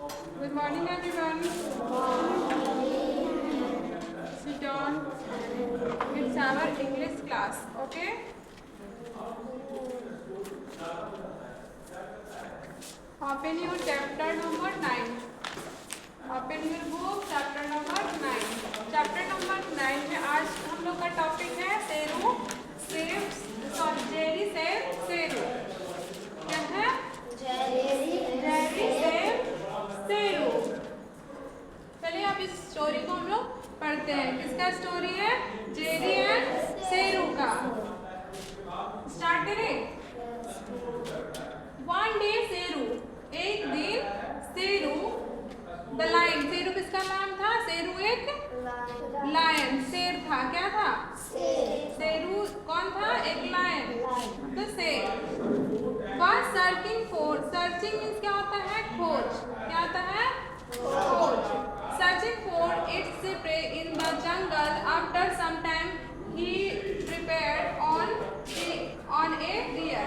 Good morning, everyone. Sit down. It's our English class. Okay. Open your chapter number 9. Open your book, chapter number 9. Chapter number 9 में आज हम लोग का topic है Sheru Jerry save Sheru. क्या है? Jerry save Sheru. चलिए अब इस स्टोरी को हम लोग पढ़ते हैं। किसका स्टोरी है? जेरी एंड शेरू का। स्टार्ट करें। वन डे शेरू, एक दिन शेरू द लायन, शेरू किसका नाम था? शेरू एक लायन, शेर था। क्या था? शेरू कौन था? एक लायन, तो शेर। Was searching for, searching means क्या होता है? खोज। क्या होता है? खोज। Searching for its prey in the jungle, after some time he prepared on a deer.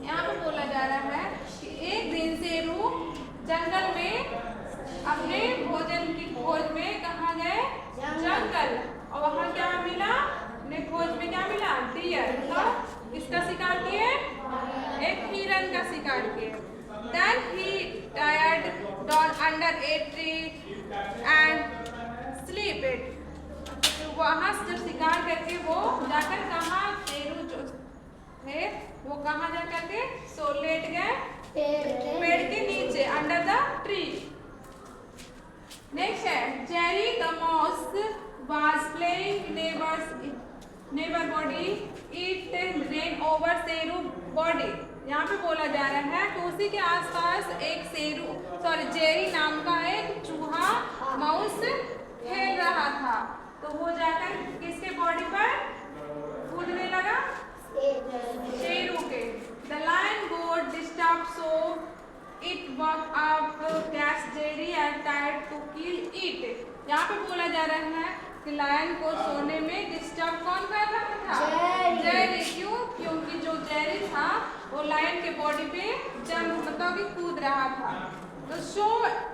यहाँ पे बोला जा रहा है कि एक दिन शेरू जंगल में अपने भोजन की खोज में कहाँ गए? जंगल। और वहाँ क्या मिला? अपने खोज में क्या मिला? डियर। तो किसका शिकार किए? एक हिरन का शिकार किए। Then he tied down under a tree and sleep it. तो वहाँ से जब शिकार करके वो जाकर कहाँ शेरू जो है वो कहाँ जा करके सो लेट गए? पेड़ के नीचे, अंडर द ट्री। नेक्स्ट है Jerry the mouse was playing neighbour body it rain over Sheru body. यहाँ पे बोला जा रहा है कि उसी के आसपास एक जेरी नाम का एक चूहा माउस खेल रहा था। तो वो जाकर किसके बॉडी पर कूदने लगा? शेरू के। The lion got disturbed, so it woke up, catch Jerry and tried to kill it. यहाँ पे बोला जा रहा है कि लायन को सोने में डिस्टर्ब कौन कर रहा था? जेरी। क्यों? क्योंकि जो जेरी था वो लायन के बॉडी पे मतलब कि कूद रहा था। तो so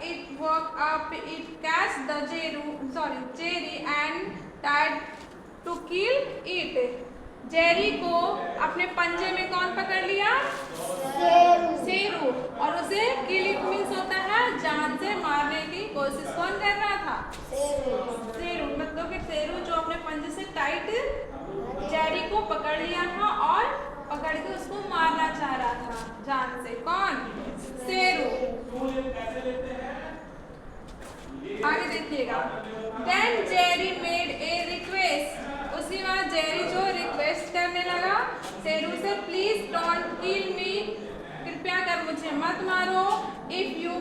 it woke up, it catch the Jerry and tried to kill it. Jerry को अपने पंजे में कौन पकड़ लिया? शेरू। और उसे किल इट मीन्स होता है जान से मारने की कोशिश कौन कर रहा था? शेरू। मतलब कि शेरू जो अपने पंजे से टाइट जेरी को पकड़ लिया था और पकड़ के उसको मारना चाह रहा था जान से। कौन? शेरू। आगे देखिएगा। Then Jerry made a request. उसी बार जेरी जो रिक्वेस्ट करने लगा शेरू से, प्लीज डोंट किल मी, कृपया कर मुझे मत मारो। If you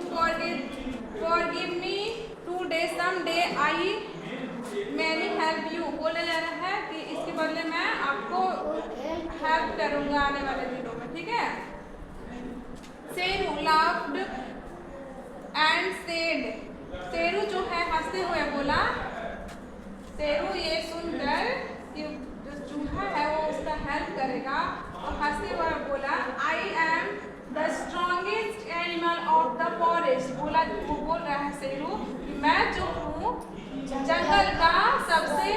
forgive me today someday I many help you. बोला जा रहा है कि इसके बदले मैं आपको हेल्प करूंगा आने वाले दिनों में। ठीक है। Sheru laughed and said, Sheru जो है हंसते हुए बोला। शेरू ये सुनकर कि जो चूहा है वो उसका हेल्प करेगा और हंसते हुए बोला, I am the strongest animal of the forest. वो बोल रहा है शेरू कि मैं जो हूँ जंगल का सबसे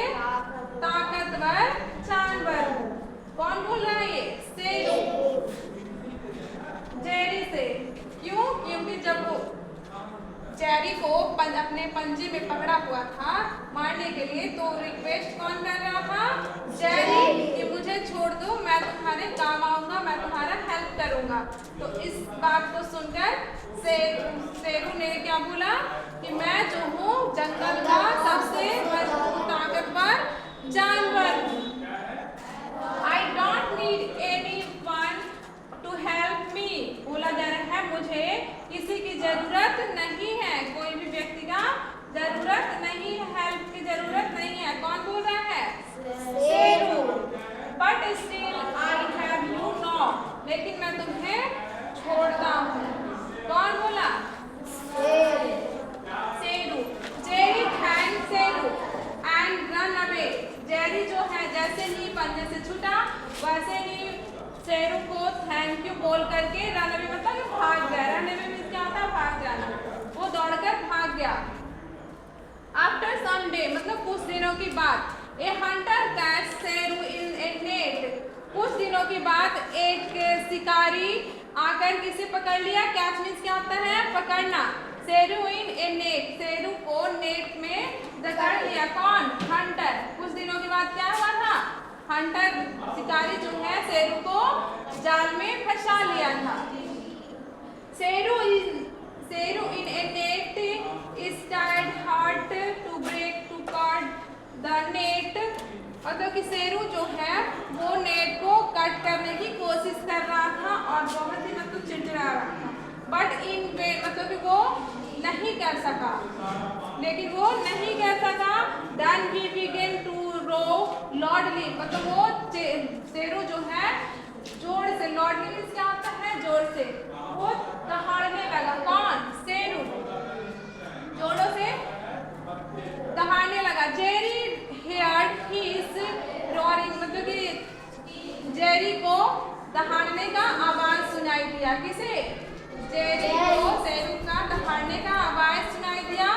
ताकतवर जानवर हूँ। कौन बोल रहा है ये? शेरू जेरी से। क्यों? क्योंकि जब वो जेरी को अपने पंजे में पकड़ा हुआ था मारने के लिए, तो रिक्वेस्ट कौन कर रहा था? जेरी कि मुझे छोड़ दो, मैं तुम्हारे काम आऊंगा, मैं तुम्हारा हेल्प करूंगा। तो इस बात को सुनकर शेरू ने क्या बोला कि मैं जो हूँ जंगल का सबसे मजबूत ताकतवर जानवर हूँ। I don't need anyone to help me. बोला जा रहा है मुझे किसी की जरूरत नहीं है, कोई भी व्यक्ति का जरूरत नहीं है, हेल्प की जरूरत नहीं है। कौन बोल रहा है? Sheru. But still I have you know, लेकिन मैं तुम्हें छोड़ता हूँ। कौन बोला? Sheru. Jerry thank Sheru and run away. Jerry जो है जैसे ही पंजे से छूटा वैसे ही someday मतलब कुछ दिनों की बात। ए Hunter catch Sheru in a net, कुछ दिनों के बाद एक शिकारी आकर किसे पकड़ लिया। कैच मीन्स क्या होता है, पकड़ना। Sheru in a net, Sheru को नेट में पकड़ लिया। कौन, हंटर। कुछ दिनों के बाद क्या हुआ था, हंटर शिकारी जो है शेरू को जाल में फंसा लिया था। Sheru in a net is tied hard to break to cut the net, मतलब कि शेरू जो है वो नेट को कट करने की कोशिश कर रहा था और बहुत ही मतलब चिड़चिड़ा रहा था। बट इन वे मतलब कि वो नहीं कर सका, लेकिन वो नहीं कर सका। देन ही बिगन टू रो लॉर्डली, मतलब वो शेरू जो है जोर से, लॉर्डली मीन्स क्या होता है, जोर से वो दहाड़ने लगा। कौन, शेरू जोरों से दहाड़ने लगा। जेरी heard his roaring, मतलब कि जेरी को दहाड़ने का आवाज सुनाई दिया। किसे, जेरी को शेरू का दहाड़ने का आवाज सुनाई दिया।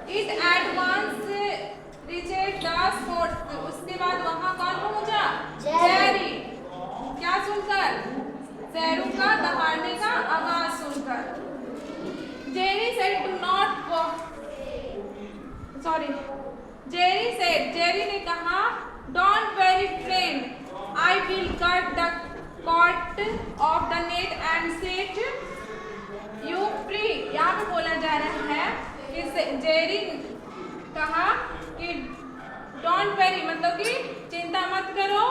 It at once reached the spot, उसके बाद वहाँ कौन पहुँचा, जेरी। क्या सुनकर, शेरू का दहाड़ने का आवाज सुनकर। Jerry said do not go, sorry, Jerry said, Jerry ने कहा, don't worry friend, I will cut the cord of the net and set you free. यहाँ पे बोला जा रहा है कि जेरी कहा कि डोंट वेरी मतलब कि चिंता मत करो,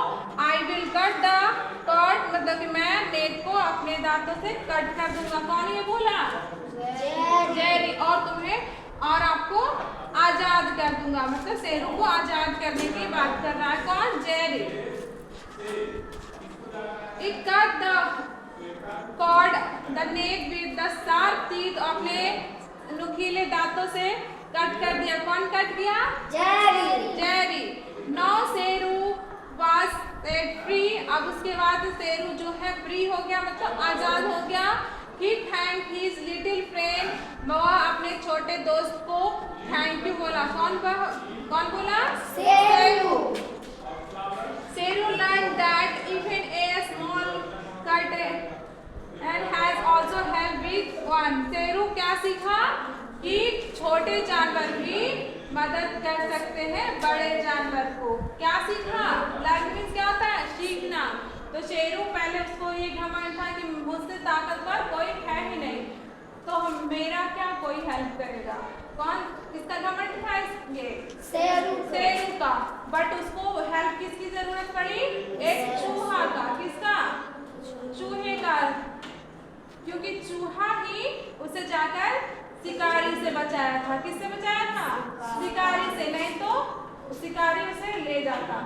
I will cut the cord मतलब कि मैं नेट को अपने दांतों से कट कर दूंगा। कौन ये बोला, जेरी। और तुम्हें और आपको आजाद कर दूंगा, मतलब शेरू को आजाद करने की बात कर रहा है। कौन, Jerry. It cut the cord the neck with the sharp teeth, अपने नुकीले दांतों से कट कर दिया। कौन कट दिया, Jerry, Jerry. Now Sheru was set free, अब उसके बाद शेरू जो है फ्री हो गया, मतलब आजाद हो गया। He thanked his little friend, वह अपने छोटे दोस्त को थैंक यू बोला। कौन बोला, Sheru. Sheru learned that even a small cut and has also helped with one, Sheru क्या सीखा कि छोटे जानवर भी मदद कर सकते हैं बड़े जानवर को। क्या सीखा, लर्न मीन्स क्या होता है, सीखना। तो शेरू पहले उसको ये घमंड था कि मुझसे ताकतवर कोई है ही नहीं, तो मेरा क्या कोई हेल्प करेगा। कौन, किसका घमंड था, ये शेरू का। बट उसको हेल्प किसकी जरूरत पड़ी, एक चूहा का। किसका, चूहे का, क्योंकि चूहा ही उसे जाकर शिकारी से बचाया था। किससे बचाया था, शिकारी से, नहीं तो शिकारी उसे ले जाता,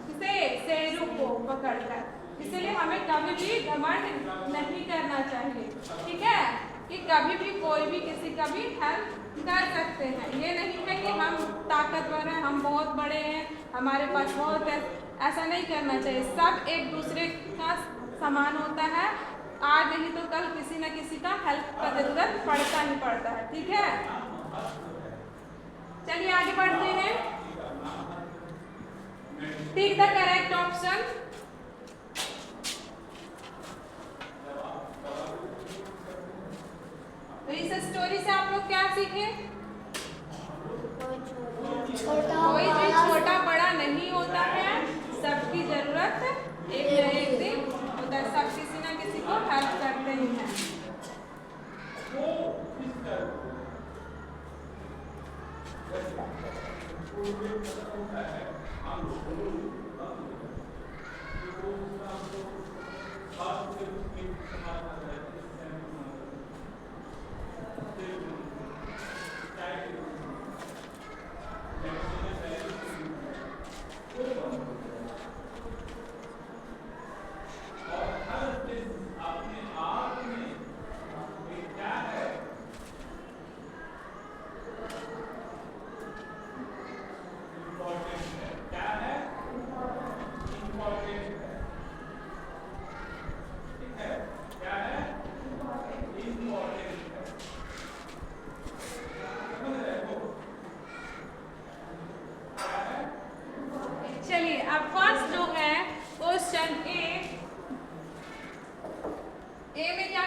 किसे, शेरू को पकड़कर। इसलिए हमें कभी भी घमंड नहीं करना चाहिए, ठीक है, कि कभी भी कोई भी किसी का भी हेल्प कर सकते हैं। ये नहीं है कि हम ताकतवर हैं, हम बहुत बड़े हैं, हमारे पास बहुत है, ऐसा नहीं करना चाहिए। सब एक दूसरे का समान होता है, आज नहीं तो कल किसी न किसी का हेल्प का जरूरत पड़ता ही पड़ता है, ठीक है। चलिए आगे बढ़ते हैं। टिक द करेक्ट ऑप्शन। तो इस स्टोरी से आप लोग क्या सीखे, कोई भी छोटा बड़ा नहीं होता है, सबकी जरूरत एक न एक दिन होता है, सब किसी न किसी को हेल्प करते ही हैं।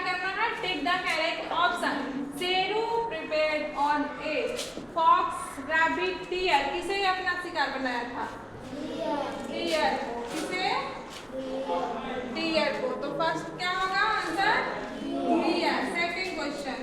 करना है? Tick the correct option. Sheru prepared on a fox rabbit deer. किसे अपना शिकार बनाया था? डियर को। किसे? डियर को। तो फर्स्ट क्या होगा answer? Deer. Second question.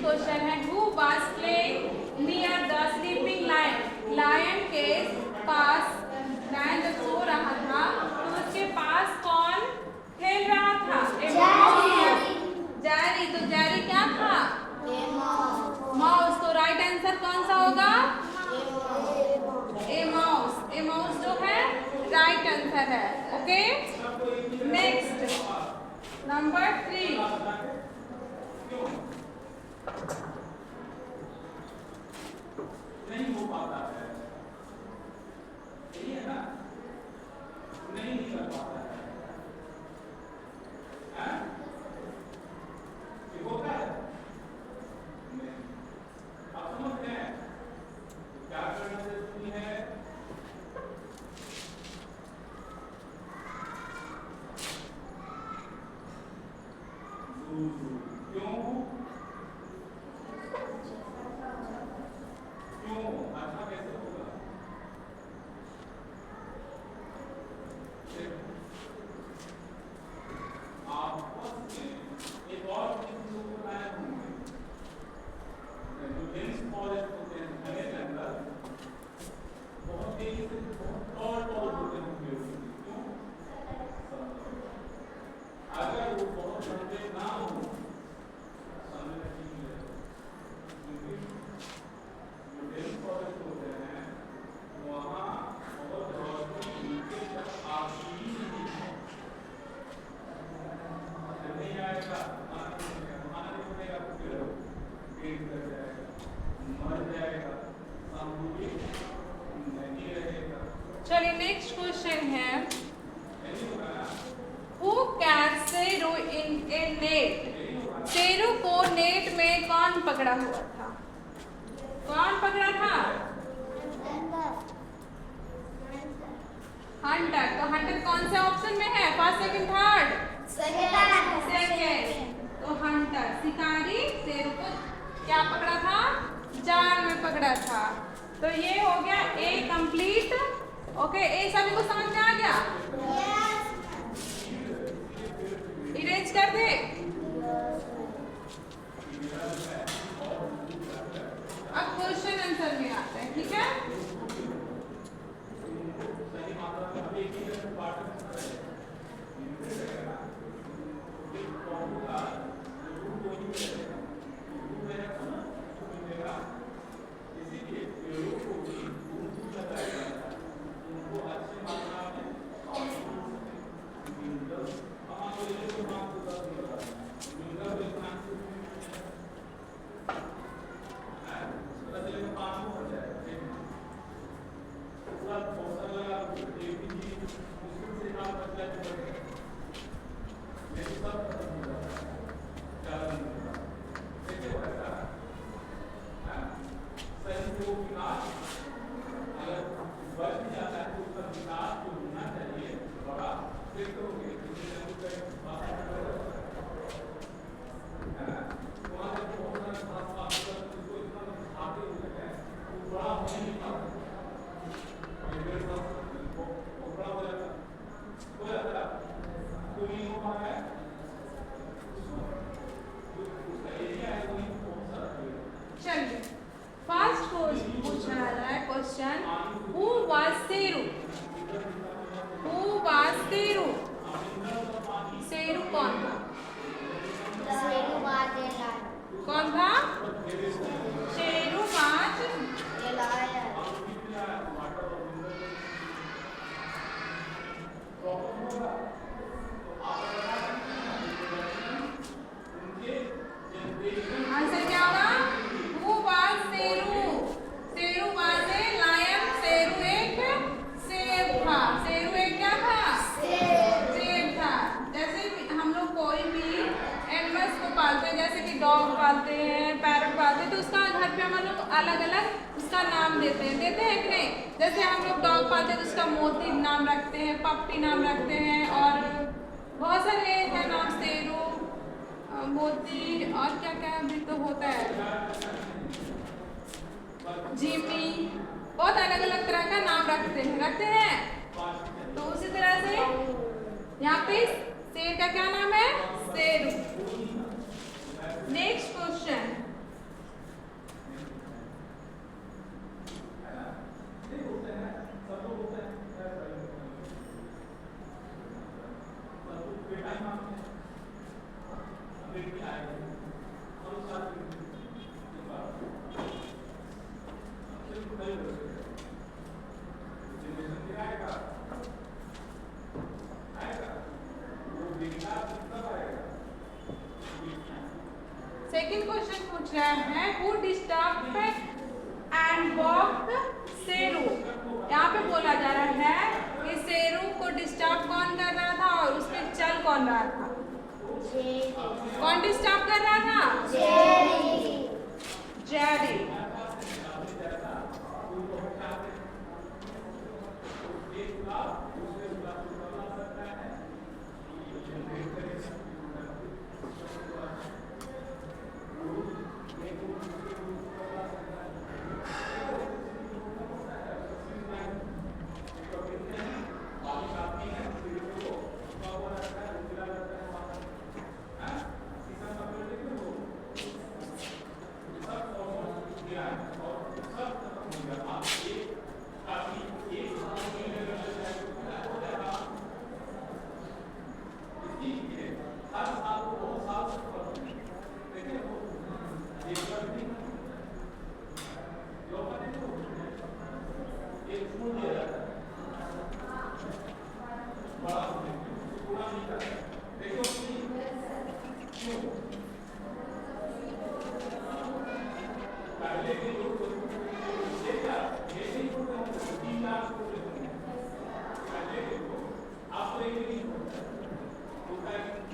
Question है who was playing near the sleeping lion. Lion के पास, लायन जब सो रहा था तो उसके पास कौन खेल रहा था? जैरी। तो जैरी क्या था? माउस। तो राइट आंसर कौन सा होगा? ए माउस। ए माउस जो है राइट आंसर है। Okay, next number 3। नहीं हो पाता है, यही है ना, नहीं कर पाता है, ये होता है नहीं। आप समझते हैं क्या करना जरूरी है? क्यों? अच्छा कैसे होगा? आपस में एक और चीज को बनाया होंगे, जो डेंस फॉरेस्ट होते हैं घने जंगल, बहुत तेजी से बहुत तौर होते होंगे। क्यों? अगर वो बहुत लंबे ना हो चलिए नेक्स्ट क्वेश्चन है who catch Sheru in a net. Sheru को नेट में कौन पकड़ा हुआ था? कौन पकड़ा था? हंटर। तो हंटर कौन से ऑप्शन में है? First, second, third? सेकंड। तो हंटर शिकारी शेरू को क्या पकड़ा था? जाल में पकड़ा था। तो ये हो गया ए कंप्लीट। ओके, ए सभी को समझ में आ गया? इरेज कर दे। अब क्वेश्चन आंसर में आते हैं, ठीक है? पूछा जा रहा है question, who was Sheru? Who was Sheru? Sheru कौन था? कौन था? शेरू वाज आंसर क्या होगा? Who was Sheru? Sheru was a lion. Sheru एक शेर था। शेरू एक क्या था? शेर था। जैसे हम लोग कोई भी एनिमल्स को पालते हैं, जैसे कि डॉग पालते हैं, पैरट पालते हैं, तो उसका घर पे हम लोग अलग अलग उसका नाम देते हैं कि नहीं? जैसे हम लोग डॉग पालते हैं तो उसका मोती नाम रखते हैं, पप्पी नाम रखते हैं, और बहुत सारे हैं नाम, शेरू, मोती, और क्या क्या भी तो होता है, जिमी, बहुत अलग अलग तरह का नाम रखते हैं। तो उसी तरह से यहाँ पे शेर का क्या नाम है? Sheru. Next question, second question पूछ रहा है, who disturb and walk Sheru? यहाँ पे बोला जा रहा है कि शेरू को डिस्टर्ब कौन कर रहा था और उसमें चल कौन रहा था? कौन डिस्टर्ब कर रहा था? Jerry.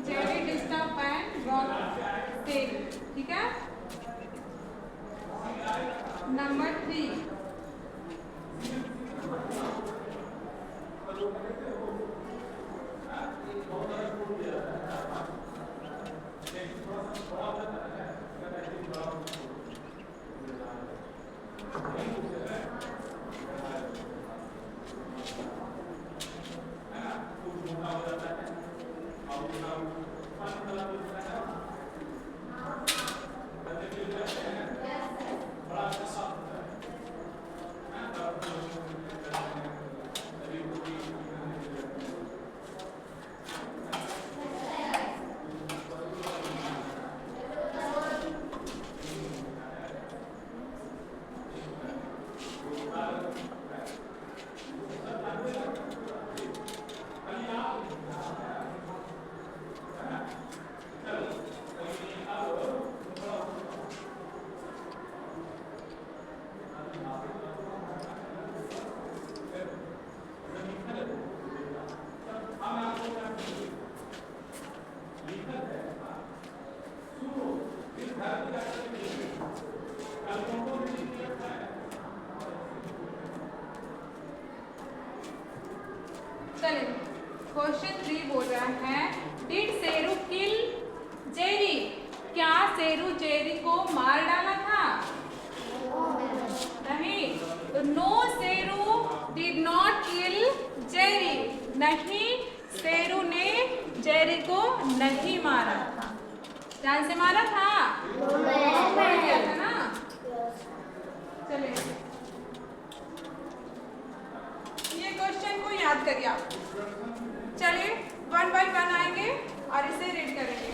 Jerry disturb and walk Sheru, ठीक है। नंबर 3, चलिए क्वेश्चन 3 बोल रहा है, डिड शेरू किल जेरी? क्या शेरू जेरी को मार डाला था? नहीं। तो no Sheru did not kill Jerry. नहीं, शेरू ने जेरी को नहीं मारा था। जान से मारा था? किया था ना। चलिए दिया। चलिए 1 by 1 आएंगे और इसे रीड करेंगे।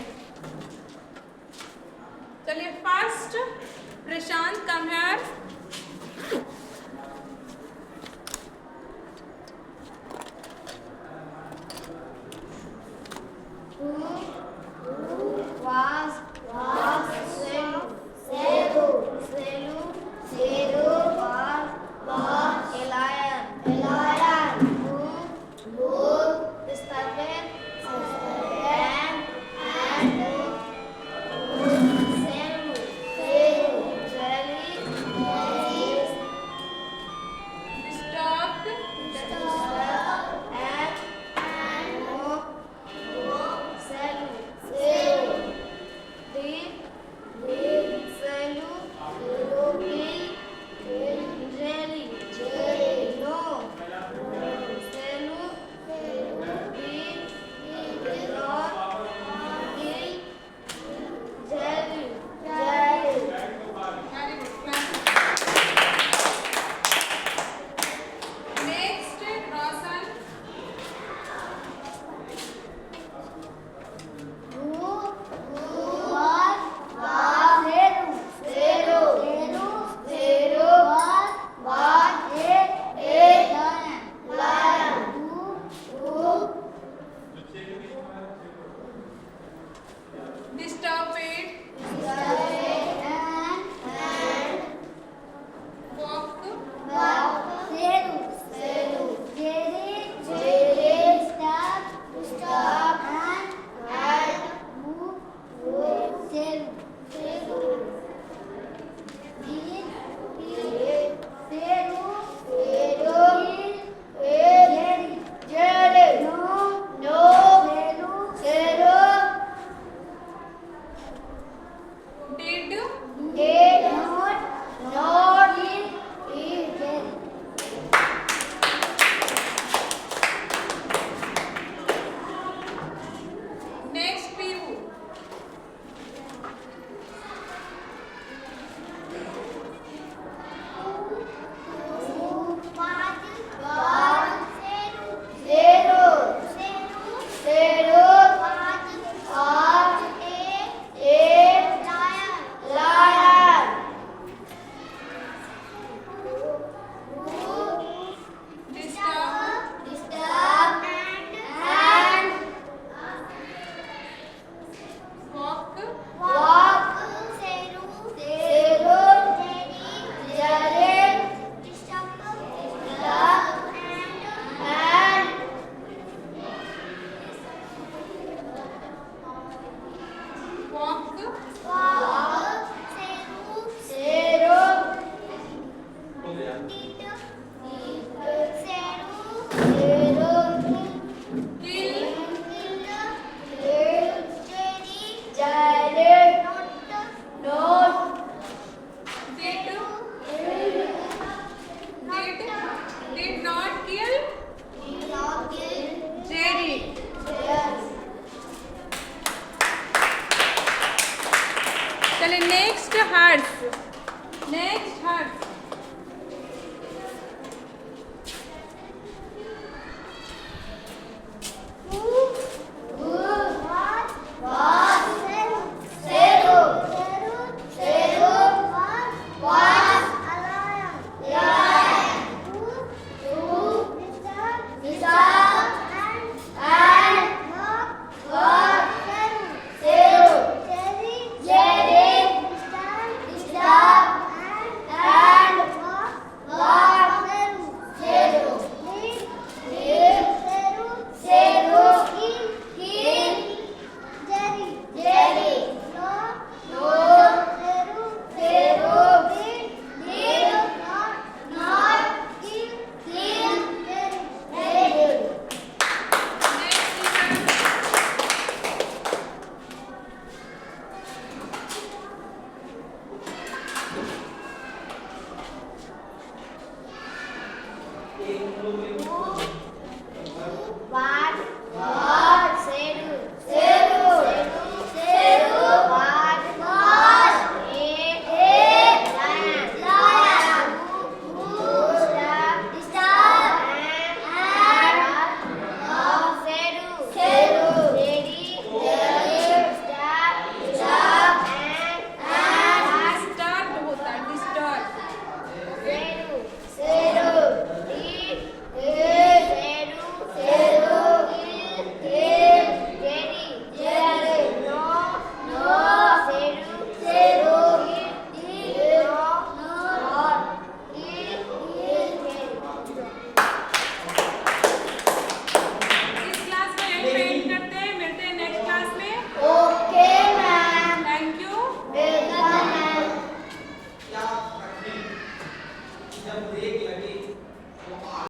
चलिए फर्स्ट, प्रशांत कम हियर।